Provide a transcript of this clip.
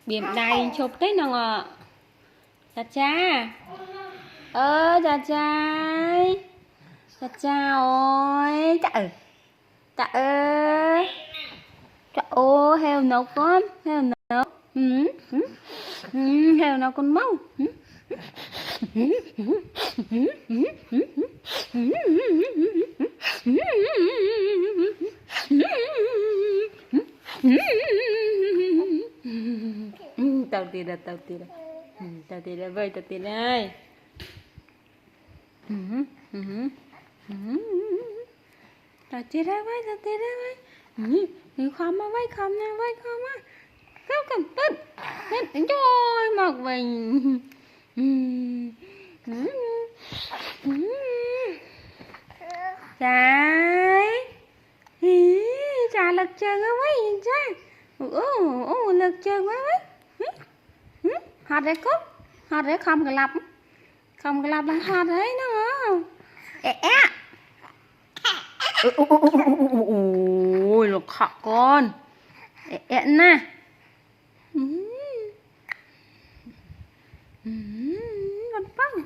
Biển đầy chụp đấy nào ngọ. Chà cha. Chà cha. Chà cha ơi. Chà ơi. Chà ô heo nấu con. Heo nấu. Heo nấu con mau. Tao tira ơi, tao tira ơi. Tao tira ơi. Không mà vay không nha, vay không á. Sao cầm tít. Hết trời mặc mình. Trái. Trả lực chơi quá mấy cha. Lực chơi quá mấy. Hạt đấy cốt. Hạt đấy không cái lặp. Không cái lặp bằng hạt đấy nữa. Ôi lục họ con. Nè. Con băng.